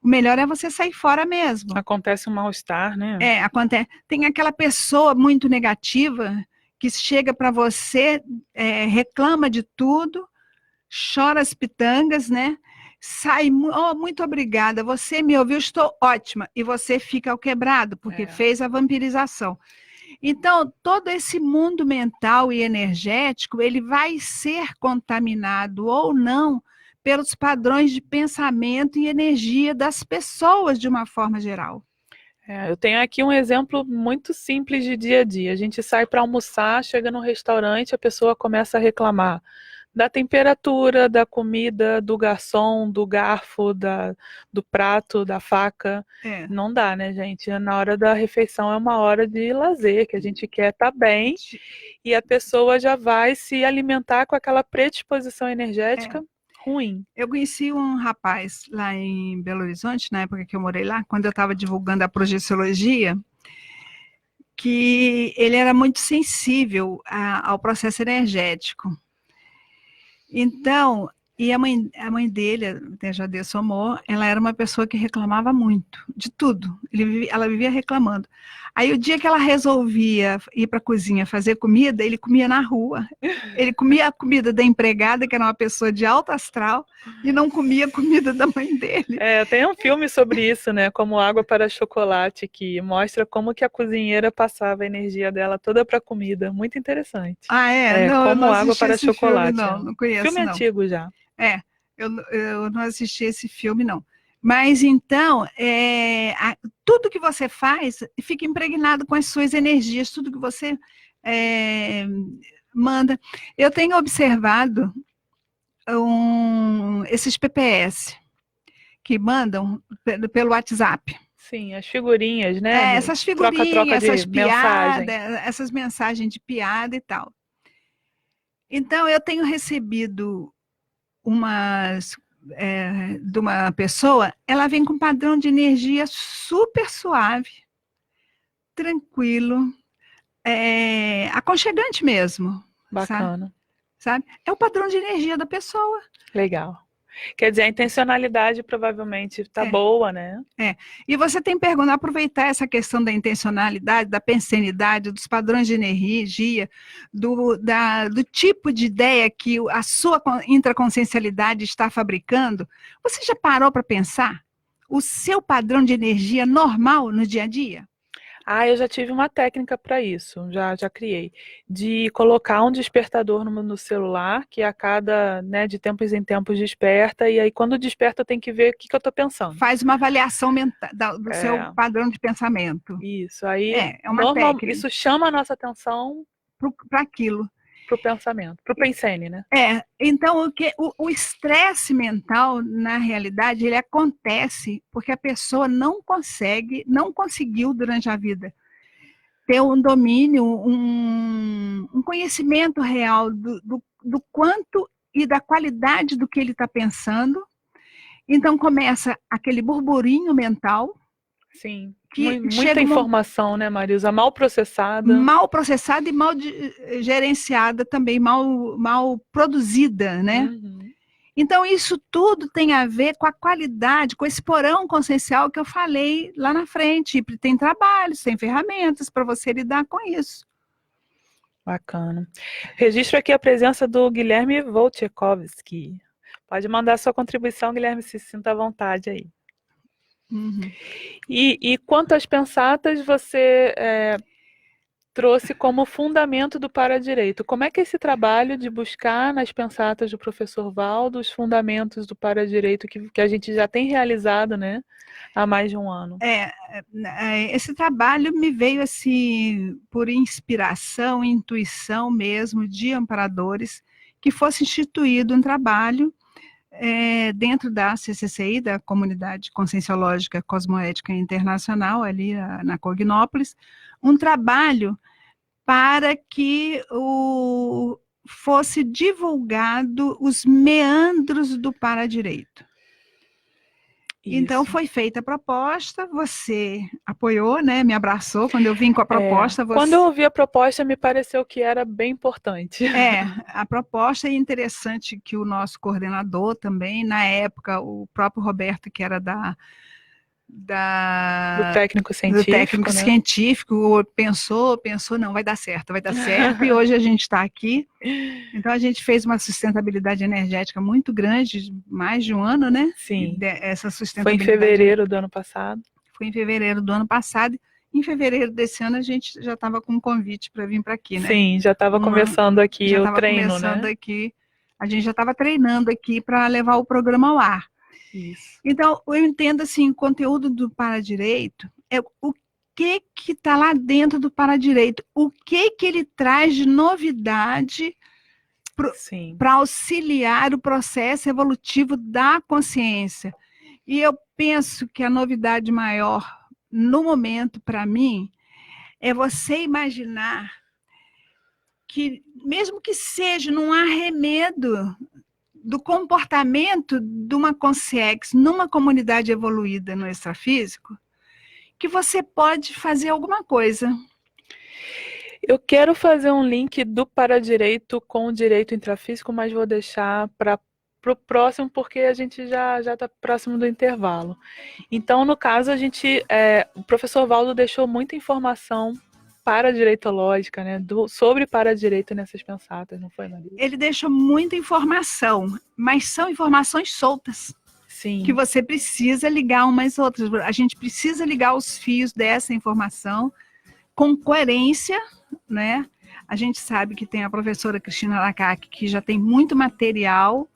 o melhor é você sair fora mesmo. Acontece um mal-estar, né? Acontece. Tem aquela pessoa muito negativa que chega para você, reclama de tudo, chora as pitangas, né? Sai, muito obrigada, você me ouviu, estou ótima. E você fica ao quebrado, porque fez a vampirização. Então, todo esse mundo mental e energético, ele vai ser contaminado ou não pelos padrões de pensamento e energia das pessoas de uma forma geral. Eu tenho aqui um exemplo muito simples de dia a dia. A gente sai para almoçar, chega no restaurante, a pessoa começa a reclamar da temperatura, da comida, do garçom, do garfo, do prato, da faca. Não dá, né, gente? Na hora da refeição é uma hora de lazer, que a gente quer estar bem, e a pessoa já vai se alimentar com aquela predisposição energética ruim. Eu conheci um rapaz lá em Belo Horizonte, na época que eu morei lá, quando eu estava divulgando a projeciologia, que ele era muito sensível ao processo energético. Então, e a mãe dele, até já deu seu amor, ela era uma pessoa que reclamava muito, de tudo. Ela vivia reclamando. Aí o dia que ela resolvia ir para a cozinha fazer comida, ele comia na rua. Ele comia a comida da empregada, que era uma pessoa de alto astral, e não comia a comida da mãe dele. Tem um filme sobre isso, né? Como Água para Chocolate, que mostra como que a cozinheira passava a energia dela toda para comida. Muito interessante. Não, Como Água para Chocolate. Filme, não conheço, filme não. Antigo já. Eu não assisti esse filme, não. Mas, então, tudo que você faz fica impregnado com as suas energias, tudo que você manda. Eu tenho observado esses PPS que mandam pelo WhatsApp. Sim, as figurinhas, né? Essas figurinhas, troca de essas piadas, mensagem. essas mensagens de piada e tal. Então, eu tenho recebido de uma pessoa, ela vem com um padrão de energia super suave, tranquilo, aconchegante mesmo. Bacana. Sabe? É o padrão de energia da pessoa. Legal. Quer dizer, a intencionalidade provavelmente está boa, né? E você tem que aproveitar essa questão da intencionalidade, da pensenidade, dos padrões de energia, do tipo de ideia que a sua intraconsciencialidade está fabricando. Você já parou para pensar o seu padrão de energia normal no dia a dia? Eu já tive uma técnica para isso, já criei, de colocar um despertador no celular, que a cada, de tempos em tempos desperta, e aí quando desperta eu tenho que ver o que eu estou pensando. Faz uma avaliação mental do seu padrão de pensamento. Isso, aí é uma técnica. Isso chama a nossa atenção para aquilo. Para o pensamento, para o pensene, né? Então o estresse mental, na realidade, ele acontece porque a pessoa não conseguiu durante a vida ter um domínio, um conhecimento real do quanto e da qualidade do que ele está pensando. Então começa aquele burburinho mental. Sim, muita informação, né, Marisa? Mal processada. Mal processada e mal gerenciada também, mal produzida, né? Uhum. Então, isso tudo tem a ver com a qualidade, com esse porão consciencial que eu falei lá na frente. Tem trabalhos, tem ferramentas para você lidar com isso. Bacana. Registro aqui a presença do Guilherme Wojciechowski. Pode mandar sua contribuição, Guilherme, se sinta à vontade aí. Uhum. E quanto às pensatas, você trouxe como fundamento do Paradireito. Como é que é esse trabalho de buscar nas pensatas do professor Valdo os fundamentos do Paradireito que a gente já tem realizado, né, há mais de um ano? Esse trabalho me veio assim por inspiração, intuição mesmo de amparadores, que fosse instituído um trabalho dentro da CCCI, da Comunidade Conscienciológica Cosmoética Internacional, ali na Cognópolis, um trabalho para que fosse divulgado os meandros do Paradireito. Então, Isso. foi feita a proposta, você apoiou, né? Me abraçou quando eu vim com a proposta. Quando eu ouvi a proposta, me pareceu que era bem importante. A proposta é interessante que o nosso coordenador também, na época, o próprio Roberto, que era do técnico científico, pensou, não, vai dar certo, e hoje a gente está aqui. Então a gente fez uma sustentabilidade energética muito grande, mais de um ano, né? Sim. Essa Foi em sustentabilidade fevereiro do ano passado. Foi em fevereiro do ano passado. Em fevereiro desse ano a gente já estava com um convite para vir para aqui, né? Sim, já estava começando aqui o treino, né? A gente já estava treinando aqui para levar o programa ao ar. Isso. Então, eu entendo assim, o conteúdo do Paradireito é o que está lá dentro do Paradireito, o que ele traz de novidade para auxiliar o processo evolutivo da consciência. E eu penso que a novidade maior, no momento, para mim, é você imaginar que, mesmo que seja num arremedo do comportamento de uma consciência numa comunidade evoluída no extrafísico, que você pode fazer alguma coisa. Eu quero fazer um link do Paradireito com o direito intrafísico, mas vou deixar para o próximo, porque a gente já está próximo do intervalo. Então, no caso, o professor Valdo deixou muita informação paradireitológica, né, sobre paradireito nessas pensatas, não foi, Maria? Ele deixa muita informação, mas são informações soltas. Sim. Que você precisa ligar umas outras. A gente precisa ligar os fios dessa informação com coerência, né? A gente sabe que tem a professora Cristina Lacaque, que já tem muito material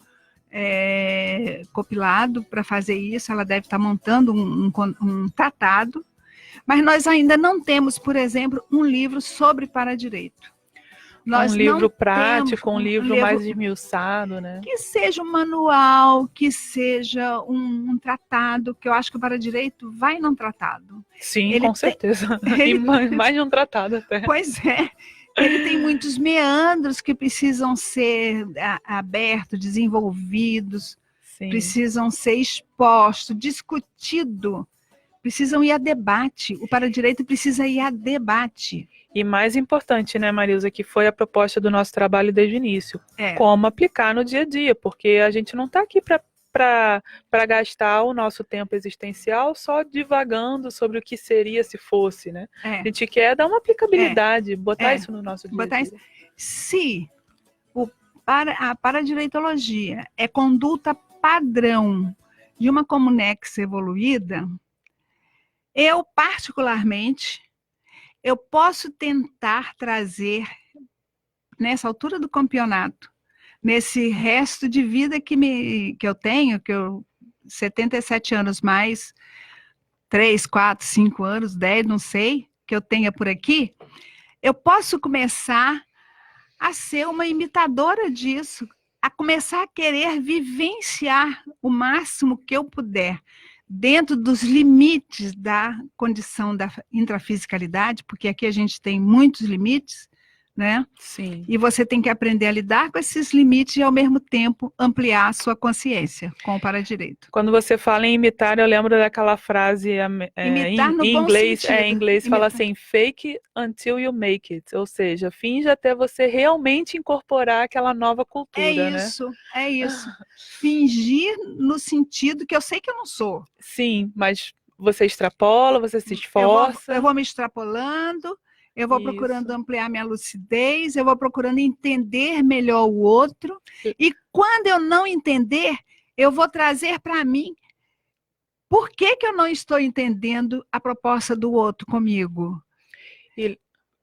compilado para fazer isso. Ela deve estar montando um tratado. Mas nós ainda não temos, por exemplo, um livro sobre Paradireito. Um livro prático, um livro mais esmiuçado, né? Que seja um manual, que seja um tratado, que eu acho que o Paradireito vai num tratado. Sim, com certeza. E mais de um tratado até. Pois é. Ele tem muitos meandros que precisam ser abertos, desenvolvidos, precisam ser expostos, discutidos. Precisam ir a debate, o Paradireito precisa ir a debate. E mais importante, né, Marilza, que foi a proposta do nosso trabalho desde o início. Como aplicar no dia a dia, porque a gente não está aqui para gastar o nosso tempo existencial só divagando sobre o que seria se fosse, né? A gente quer dar uma aplicabilidade, botar isso no nosso dia a dia. Se a paradireitologia é conduta padrão de uma comunex evoluída, eu, particularmente, eu posso tentar trazer, nessa altura do campeonato, nesse resto de vida que eu tenho, 77 anos mais 3, 4, 5 anos, 10, não sei, que eu tenha por aqui, eu posso começar a ser uma imitadora disso, a começar a querer vivenciar o máximo que eu puder, dentro dos limites da condição da intrafisicalidade, porque aqui a gente tem muitos limites, né? Sim. E você tem que aprender a lidar com esses limites e, ao mesmo tempo, ampliar a sua consciência com o Paradireito. Quando você fala em imitar, eu lembro daquela frase imitar no em bom inglês, sentido. em inglês fala assim, fake until you make it, ou seja, finge até você realmente incorporar aquela nova cultura, né? É isso. Fingir no sentido que eu sei que eu não sou. Sim, mas você extrapola, você se esforça. Eu vou me extrapolando, eu vou procurando ampliar minha lucidez, eu vou procurando entender melhor o outro, e quando eu não entender, eu vou trazer para mim por que eu não estou entendendo a proposta do outro comigo.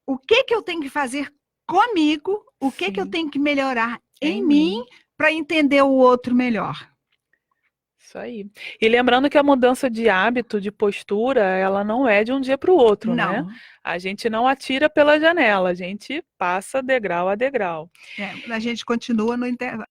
o que que eu tenho que fazer comigo, o que que eu tenho que melhorar em mim para entender o outro melhor. Isso aí. E lembrando que a mudança de hábito, de postura, ela não é de um dia para o outro, né? Não. A gente não atira pela janela, a gente passa degrau a degrau. A gente continua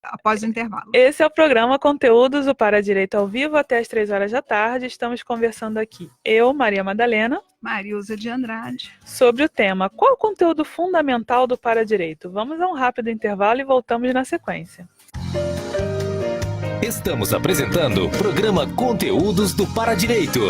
após o intervalo. Esse é o programa Conteúdos do Para Direito ao vivo até as 3 horas da tarde. Estamos conversando aqui, eu, Maria Madalena, Marilza de Andrade, sobre o tema qual o conteúdo fundamental do Para Direito? Vamos a um rápido intervalo e voltamos na sequência. Estamos apresentando o programa Conteúdos do Para Direito.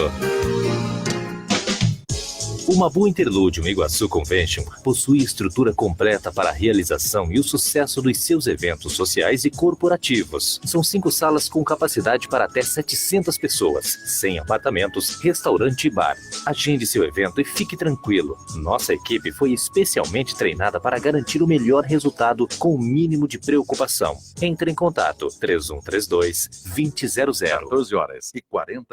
O Mabu Interlúdio Iguaçu Convention possui estrutura completa para a realização e o sucesso dos seus eventos sociais e corporativos. São 5 salas com capacidade para até 700 pessoas, 100 apartamentos, restaurante e bar. Agende seu evento e fique tranquilo. Nossa equipe foi especialmente treinada para garantir o melhor resultado com o mínimo de preocupação. Entre em contato 3132-2000. 12h40.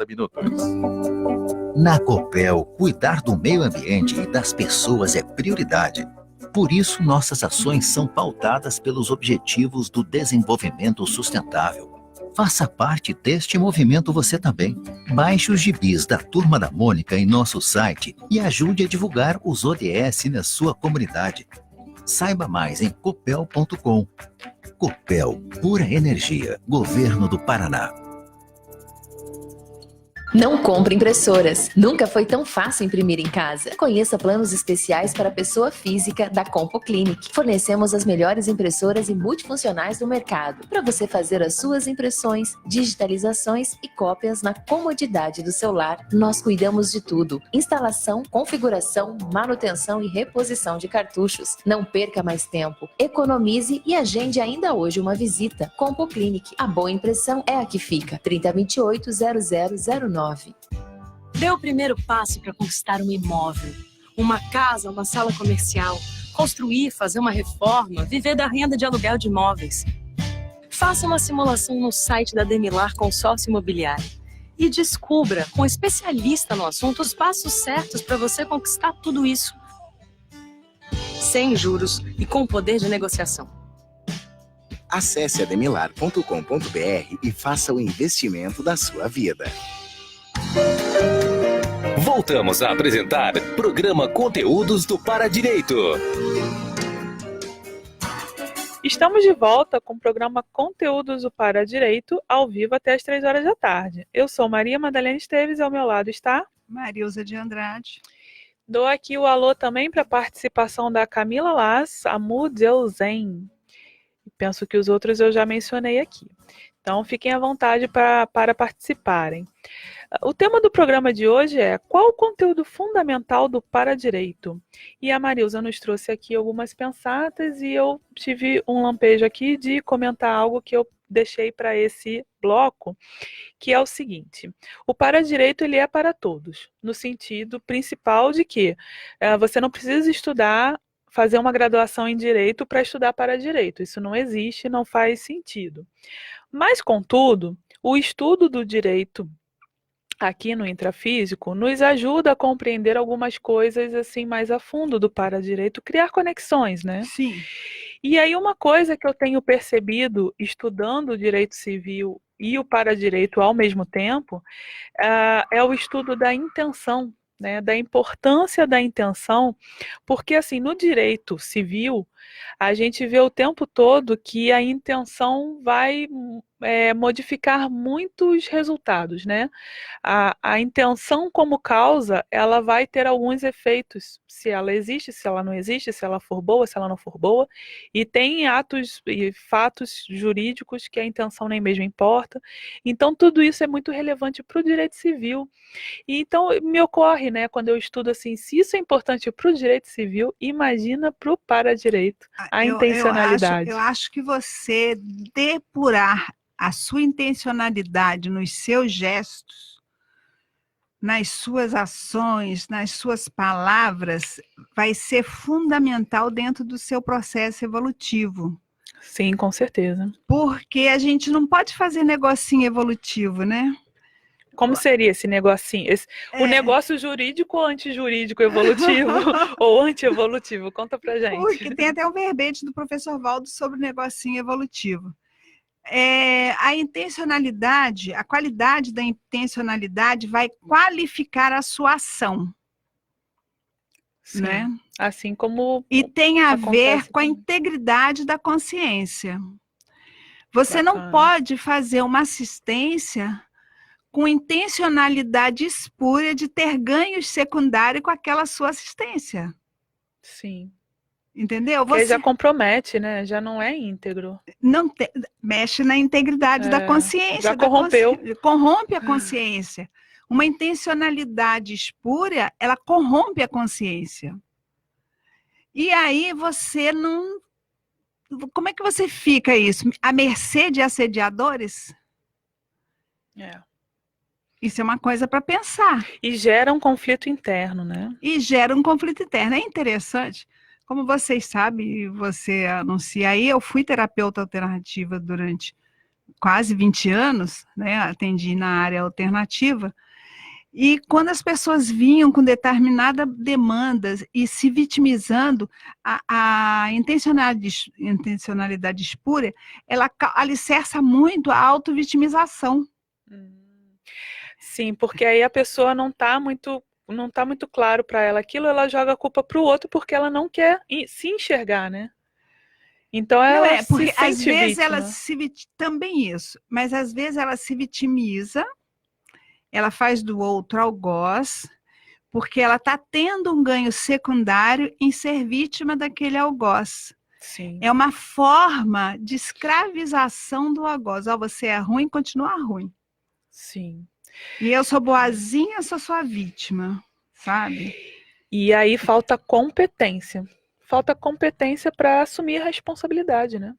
Na Copel, cuidar do meio ambiente e das pessoas é prioridade. Por isso, nossas ações são pautadas pelos Objetivos do Desenvolvimento Sustentável. Faça parte deste movimento você também. Baixe os gibis da Turma da Mônica em nosso site e ajude a divulgar os ODS na sua comunidade. Saiba mais em copel.com. Copel, pura energia, Governo do Paraná. Não compre impressoras. Nunca foi tão fácil imprimir em casa. Conheça planos especiais para pessoa física da Compo Clinic. Fornecemos as melhores impressoras e multifuncionais do mercado para você fazer as suas impressões, digitalizações e cópias na comodidade do seu lar. Nós cuidamos de tudo: instalação, configuração, manutenção e reposição de cartuchos. Não perca mais tempo. Economize e agende ainda hoje uma visita. Compo Clinic. A boa impressão é a que fica. 3028-0009. Dê o primeiro passo para conquistar um imóvel, uma casa, uma sala comercial, construir, fazer uma reforma, viver da renda de aluguel de imóveis. Faça uma simulação no site da Demilar Consórcio Imobiliário e descubra, com um especialista no assunto, os passos certos para você conquistar tudo isso. Sem juros e com poder de negociação. Acesse ademilar.com.br e faça o investimento da sua vida. Voltamos a apresentar programa Conteúdos do Para Direito. Estamos de volta com o programa Conteúdos do Para Direito, ao vivo até as 3 horas da tarde. Eu sou Maria Madalena Esteves, ao meu lado está Marilza de Andrade. Dou aqui o alô também para a participação da Camila Lass, a Mudeuzen. Penso que os outros eu já mencionei aqui. Então, fiquem à vontade para participarem. O tema do programa de hoje é qual o conteúdo fundamental do Para Direito? E a Marilza nos trouxe aqui algumas pensatas e eu tive um lampejo aqui de comentar algo que eu deixei para esse bloco, que é o seguinte: o Para Direito ele é para todos, no sentido principal de que você não precisa fazer uma graduação em Direito para estudar Para Direito. Isso não existe, não faz sentido. Mas, contudo, o estudo do direito aqui no intrafísico nos ajuda a compreender algumas coisas assim mais a fundo do Para Direito, criar conexões, né? Sim. E aí uma coisa que eu tenho percebido estudando o direito civil e o Para Direito ao mesmo tempo é o estudo da intenção, né, da importância da intenção, porque assim, no direito civil, a gente vê o tempo todo que a intenção vai modificar muitos resultados, né? A intenção como causa, ela vai ter alguns efeitos, se ela existe, se ela não existe, se ela for boa, se ela não for boa, e tem atos e fatos jurídicos que a intenção nem mesmo importa. Então, tudo isso é muito relevante para o direito civil. E então, me ocorre, né, quando eu estudo assim, se isso é importante para o direito civil, imagina para o para-direito, a intencionalidade. Eu acho que você depurar a sua intencionalidade nos seus gestos, nas suas ações, nas suas palavras, vai ser fundamental dentro do seu processo evolutivo. Sim, com certeza. Porque a gente não pode fazer negocinho evolutivo, né? Como seria esse negocinho? O negócio jurídico ou antijurídico evolutivo? Ou antievolutivo? Conta pra gente. Porque tem até um verbete do professor Valdo sobre o negocinho evolutivo. A intencionalidade, a qualidade da intencionalidade vai qualificar a sua ação. Sim, né? Assim como E tem a ver com a também. integridade da consciência. Você não Bacana. pode fazer uma assistência com intencionalidade espúria de ter ganhos secundários com aquela sua assistência. Sim. Entendeu? Porque Você já compromete, né? Já não é íntegro. não mexe na integridade da consciência. Já corrompeu. Corrompe a consciência. Uma intencionalidade espúria, ela corrompe a consciência. E aí você não... Como é que você fica isso? À mercê de assediadores? Isso é uma coisa para pensar. E gera um conflito interno, né? E gera um conflito interno. É interessante. Como vocês sabem, você anuncia aí, eu fui terapeuta alternativa durante quase 20 anos, né? Atendi na área alternativa. E quando as pessoas vinham com determinada demanda e se vitimizando, a intencionalidade espúria, ela alicerça muito a auto-vitimização. Sim, porque aí a pessoa não está muito claro para ela aquilo, ela joga a culpa para o outro porque ela não quer se enxergar, né? Então ela não porque se às sente vezes vítima. ela também isso, mas às vezes ela se vitimiza, ela faz do outro algoz, porque ela está tendo um ganho secundário em ser vítima daquele algoz. Sim. É uma forma de escravização do algoz. Você é ruim, continua ruim. Sim. E eu sou boazinha, sou sua vítima, sabe? E aí falta competência. Falta competência para assumir a responsabilidade, né?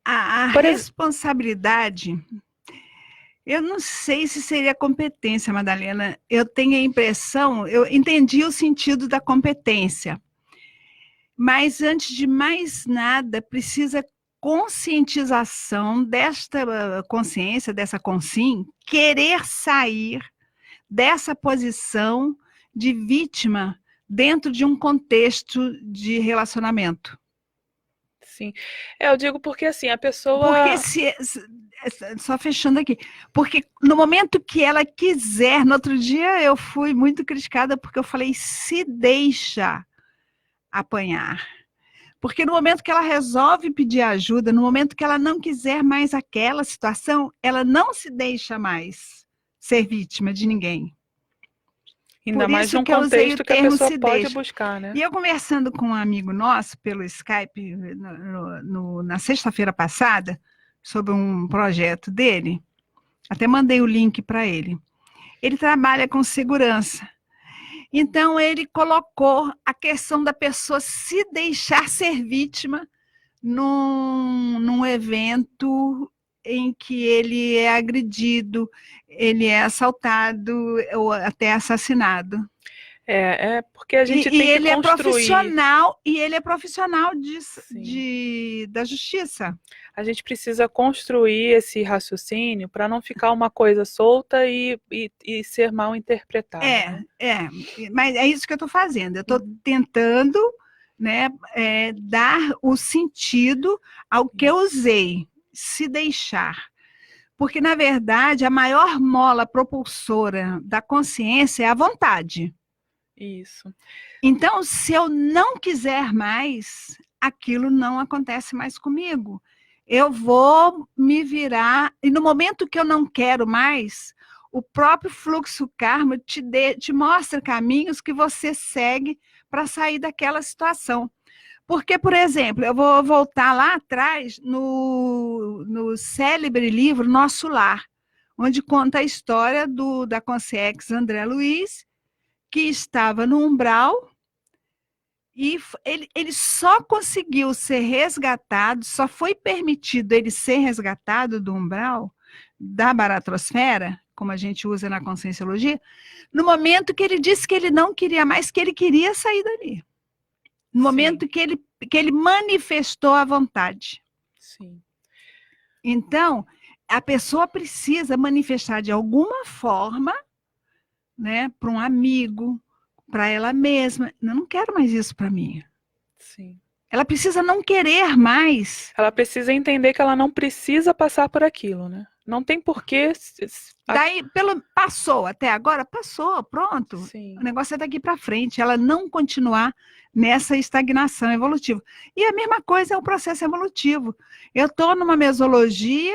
A responsabilidade, eu não sei se seria competência, Madalena. Eu tenho a impressão, eu entendi o sentido da competência. Mas, antes de mais nada, precisa conscientização desta consciência, dessa consim, querer sair dessa posição de vítima dentro de um contexto de relacionamento. Sim. Eu digo porque assim, a pessoa... Porque só fechando aqui, porque no momento que ela quiser, no outro dia eu fui muito criticada porque eu falei, se deixa apanhar. Porque no momento que ela resolve pedir ajuda, no momento que ela não quiser mais aquela situação, ela não se deixa mais ser vítima de ninguém. Ainda mais num contexto que a pessoa pode buscar, né? E eu conversando com um amigo nosso pelo Skype na sexta-feira passada, sobre um projeto dele, até mandei o link para ele. Ele trabalha com segurança. Então, ele colocou a questão da pessoa se deixar ser vítima num evento em que ele é agredido, ele é assaltado ou até assassinado. Porque a gente tem que ele construir... ele é profissional da justiça. A gente precisa construir esse raciocínio para não ficar uma coisa solta e ser mal interpretada. Mas é isso que eu estou fazendo. Eu estou tentando, né, dar o sentido ao que eu usei. Se deixar. Porque, na verdade, a maior mola propulsora da consciência é a vontade. Isso. Então, se eu não quiser mais, aquilo não acontece mais comigo. Eu vou me virar, e no momento que eu não quero mais, o próprio fluxo karma te mostra caminhos que você segue para sair daquela situação. Porque, por exemplo, eu vou voltar lá atrás no célebre livro Nosso Lar, onde conta a história da consciência André Luiz, que estava no umbral, e ele só conseguiu ser resgatado, só foi permitido ele ser resgatado do umbral, da baratrosfera, como a gente usa na conscienciologia, no momento que ele disse que ele não queria mais, que ele queria sair dali. No momento que ele manifestou a vontade. Sim. Então, a pessoa precisa manifestar de alguma forma, né, para um amigo, para ela mesma. Eu não quero mais isso para mim. Sim. Ela precisa não querer mais. Ela precisa entender que ela não precisa passar por aquilo, né? Não tem porquê. Daí, passou até agora, passou, pronto. Sim. O negócio é daqui para frente, ela não continuar nessa estagnação evolutiva. E a mesma coisa é o processo evolutivo. Eu estou numa mesologia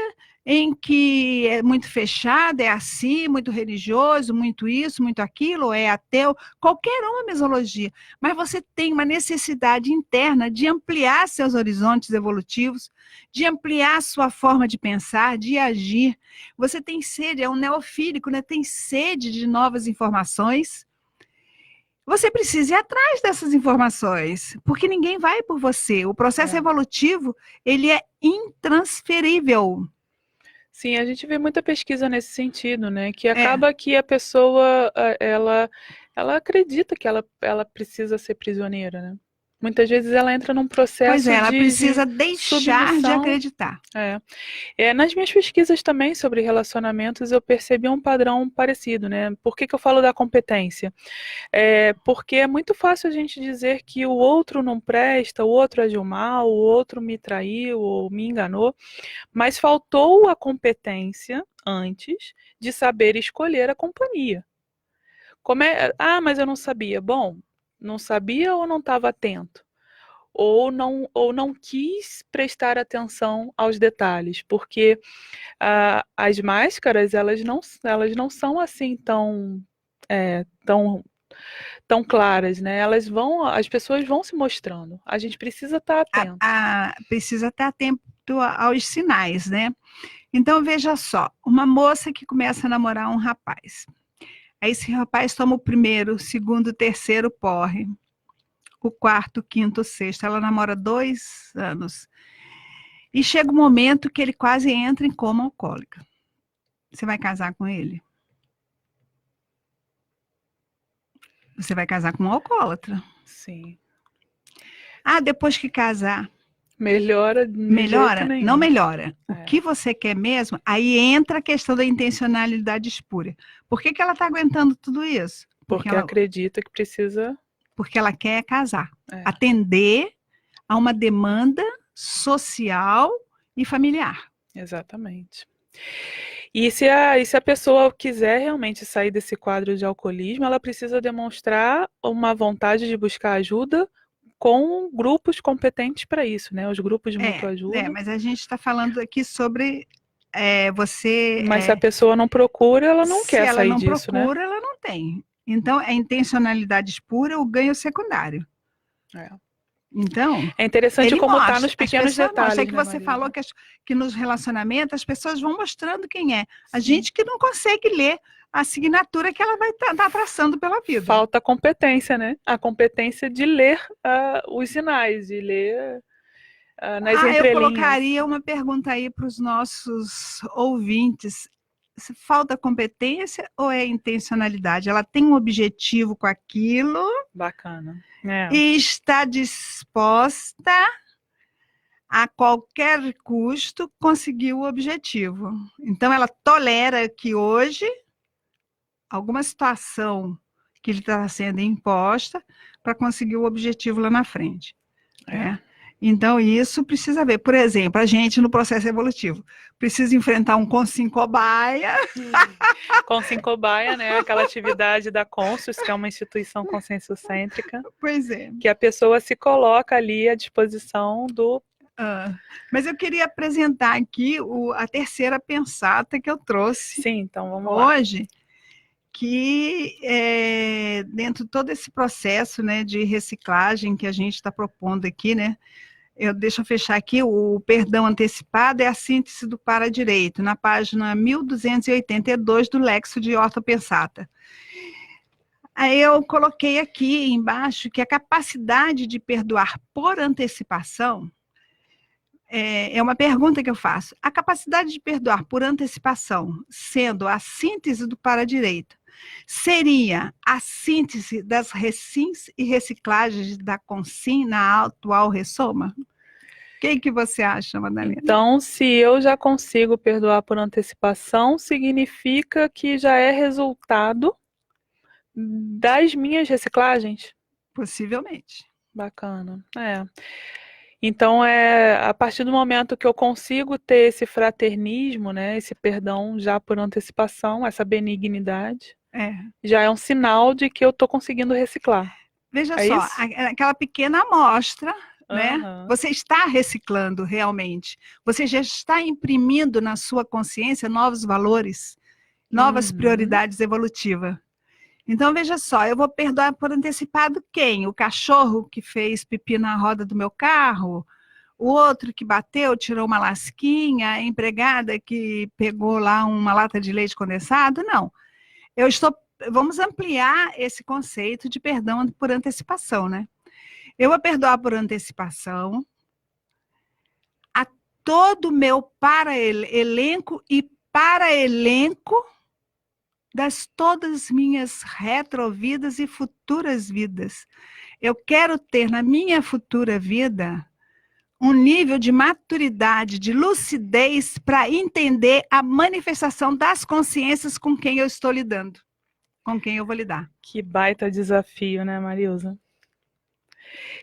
em que é muito fechada, é assim, muito religioso, muito isso, muito aquilo, é ateu, qualquer uma mesologia. Mas você tem uma necessidade interna de ampliar seus horizontes evolutivos, de ampliar sua forma de pensar, de agir. Você tem sede, é um neofílico, né? Tem sede de novas informações. Você precisa ir atrás dessas informações, porque ninguém vai por você. O processo evolutivo, ele é intransferível. Sim, a gente vê muita pesquisa nesse sentido, né? Que acaba que a pessoa, ela acredita que ela precisa ser prisioneira, né? Muitas vezes ela entra num processo Pois é, ela precisa de deixar de submissão. acreditar. Nas minhas pesquisas também sobre relacionamentos, eu percebi um padrão parecido, né? Por que eu falo da competência? Porque é muito fácil a gente dizer que o outro não presta, o outro agiu mal, o outro me traiu ou me enganou, mas faltou a competência antes de saber escolher a companhia. Mas eu não sabia. Bom, não sabia ou não estava atento? Ou não quis prestar atenção aos detalhes, porque as máscaras, elas não são assim tão claras, né? As pessoas vão se mostrando. A gente precisa estar atento. Precisa estar atento aos sinais, né? Então, veja só, uma moça que começa a namorar um rapaz. Aí esse rapaz toma o primeiro, o segundo, o terceiro porre. O quarto, o quinto, o sexto. Ela namora 2 anos. E chega um momento que ele quase entra em coma alcoólica. Você vai casar com ele? Você vai casar com um alcoólatra. Sim. Depois que casar... Melhora? Não melhora. O que você quer mesmo, aí entra a questão da intencionalidade espúria. Por que ela está aguentando tudo isso? Porque ela acredita que precisa... Porque ela quer casar. Atender a uma demanda social e familiar. Exatamente. E se a pessoa quiser realmente sair desse quadro de alcoolismo, ela precisa demonstrar uma vontade de buscar ajuda com grupos competentes para isso, né? Os grupos de mutua ajuda. Mas a gente está falando aqui sobre você... Mas se a pessoa não procura, ela não quer sair disso, né? Se ela não procura, ela não tem. Então, é intencionalidade espúria, o ganho secundário. Então, é interessante como está nos pequenos detalhes. É que você falou que nos relacionamentos as pessoas vão mostrando quem é. A gente que não consegue ler a assinatura que ela vai estar traçando pela vida. Falta competência, né? A competência de ler os sinais, de ler nas entrelinhas. Eu colocaria uma pergunta aí para os nossos ouvintes. Falta competência ou é intencionalidade? Ela tem um objetivo com aquilo. Bacana. E está disposta a qualquer custo conseguir o objetivo. Então, ela tolera que hoje alguma situação que lhe está sendo imposta para conseguir o objetivo lá na frente. Então, isso precisa ver. Por exemplo, a gente no processo evolutivo precisa enfrentar um Consim Cobaia. Consim Cobaia, né? Aquela atividade da Consus, que é uma instituição conscienciocêntrica. Pois é. Que a pessoa se coloca ali à disposição do... Mas eu queria apresentar aqui a terceira pensata que eu trouxe. Sim, então vamos lá. Hoje, que dentro de todo esse processo, né, de reciclagem que a gente está propondo aqui, né? Deixa eu fechar aqui, o perdão antecipado é a síntese do para-direito, na página 1282 do Lexo de Ortopensata. Aí eu coloquei aqui embaixo que a capacidade de perdoar por antecipação, é uma pergunta que eu faço, a capacidade de perdoar por antecipação, sendo a síntese do para-direito, seria a síntese das recins e reciclagens da Consim na atual Ressoma? O que você acha, Madalena? Então, se eu já consigo perdoar por antecipação, significa que já é resultado das minhas reciclagens? Possivelmente. Bacana. Então, a partir do momento que eu consigo ter esse fraternismo, né, esse perdão já por antecipação, essa benignidade, já é um sinal de que eu estou conseguindo reciclar. Veja É só, isso? aquela pequena amostra, né? Aham. Você está reciclando realmente. Você já está imprimindo na sua consciência novos valores, novas prioridades evolutivas. Então, veja só, eu vou perdoar por antecipado quem? O cachorro que fez pipi na roda do meu carro? O outro que bateu, tirou uma lasquinha? A empregada que pegou lá uma lata de leite condensado? Não. Vamos ampliar esse conceito de perdão por antecipação, né? Eu vou perdoar por antecipação a todo o meu para-elenco e para-elenco das todas as minhas retrovidas e futuras vidas. Eu quero ter na minha futura vida um nível de maturidade, de lucidez para entender a manifestação das consciências com quem eu estou lidando, com quem eu vou lidar. Que baita desafio, né, Marilza?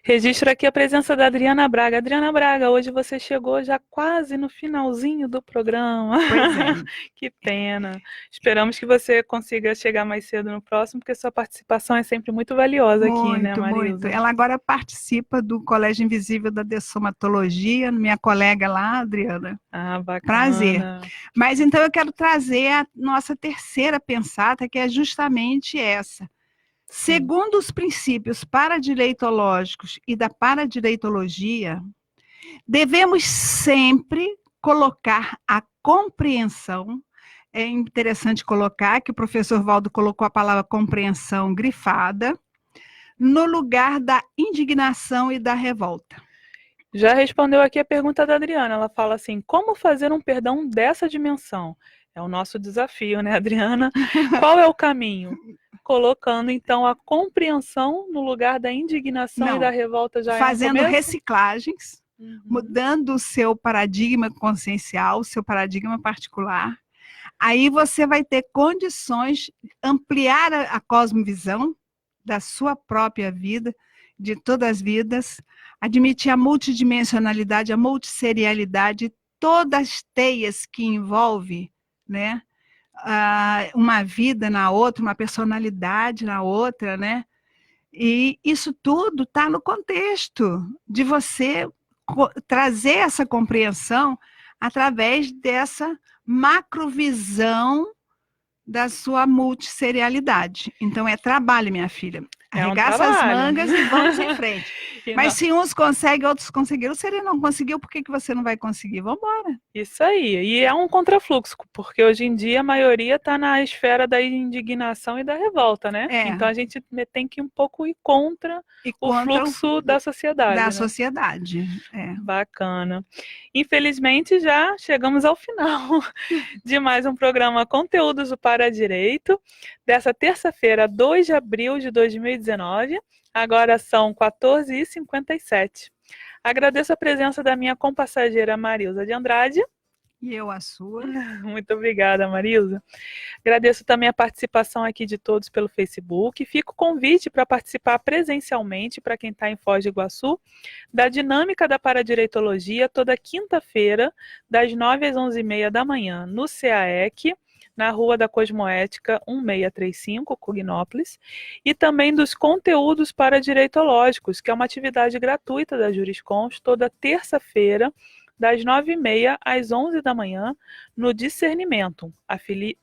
Registro aqui a presença da Adriana Braga. Adriana Braga, hoje você chegou já quase no finalzinho do programa. Pois é. Que pena. Esperamos que você consiga chegar mais cedo no próximo, porque sua participação é sempre muito valiosa aqui, né, Marilza? Muito. Ela agora participa do Colégio Invisível da Dessomatologia, minha colega lá, Adriana. Ah, bacana. Prazer. Mas então eu quero trazer a nossa terceira pensata, que é justamente essa. Segundo os princípios paradireitológicos e da paradireitologia, devemos sempre colocar a compreensão. É interessante colocar que o professor Valdo colocou a palavra compreensão grifada no lugar da indignação e da revolta. Já respondeu aqui a pergunta da Adriana. Ela fala assim: como fazer um perdão dessa dimensão? É o nosso desafio, né, Adriana? Qual é o caminho? Colocando, então, a compreensão no lugar da indignação e da revolta já fazendo é um começo? reciclagens, mudando o seu paradigma consciencial, o seu paradigma particular. Aí você vai ter condições de ampliar a cosmovisão da sua própria vida, de todas as vidas, admitir a multidimensionalidade, a multisserialidade, todas as teias que envolve, né? Uma vida na outra, uma personalidade na outra, né? E isso tudo está no contexto de você trazer essa compreensão através dessa macrovisão da sua multisserialidade. Então é trabalho, minha filha. Arregaça as mangas e vamos em frente. Mas se uns conseguem, outros conseguiram. Se ele não conseguiu, por que você não vai conseguir? Vamos embora. Isso aí. E é um contrafluxo, porque hoje em dia a maioria está na esfera da indignação e da revolta, né? Então a gente tem que um pouco ir contra o fluxo da sociedade. Da né? sociedade. Bacana. Infelizmente já chegamos ao final de mais um programa Conteúdos do Paradireito, dessa terça-feira, 2 de abril de 2019. Agora são 14h57. Agradeço a presença da minha compassageira Marilza de Andrade. E eu a sua. Muito obrigada, Marilza. Agradeço também a participação aqui de todos pelo Facebook. Fica o convite para participar presencialmente, para quem está em Foz do Iguaçu, da dinâmica da Paradireitologia, toda quinta-feira, das 9 às 11h30 da manhã, no CAEC, na Rua da Cosmoética 1635, Cognópolis, e também dos conteúdos paradireitológicos, que é uma atividade gratuita da Juriscons, toda terça-feira, das 9h30 às 11 da manhã, no Discernimento,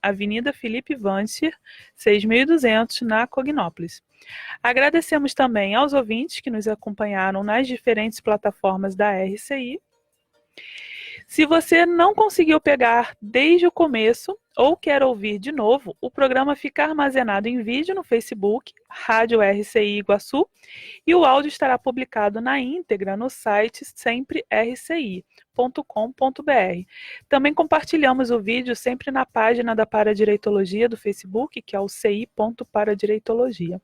Avenida Felipe Vancer, 6.200, na Cognópolis. Agradecemos também aos ouvintes que nos acompanharam nas diferentes plataformas da RCI. Se você não conseguiu pegar desde o começo ou quer ouvir de novo, o programa fica armazenado em vídeo no Facebook, Rádio RCI Iguaçu, e o áudio estará publicado na íntegra no site semprerci.com.br. Também compartilhamos o vídeo sempre na página da Paradireitologia do Facebook, que é o ci.paradireitologia.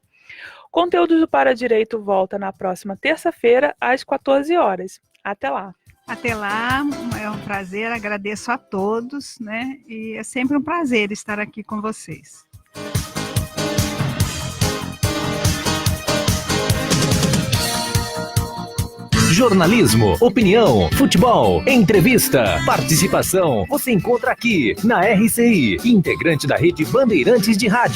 O conteúdo do Paradireito volta na próxima terça-feira, às 14 horas. Até lá! Até lá, é um prazer, agradeço a todos, né? E é sempre um prazer estar aqui com vocês. Jornalismo, opinião, futebol, entrevista, participação, você encontra aqui na RCI, integrante da Rede Bandeirantes de Rádio.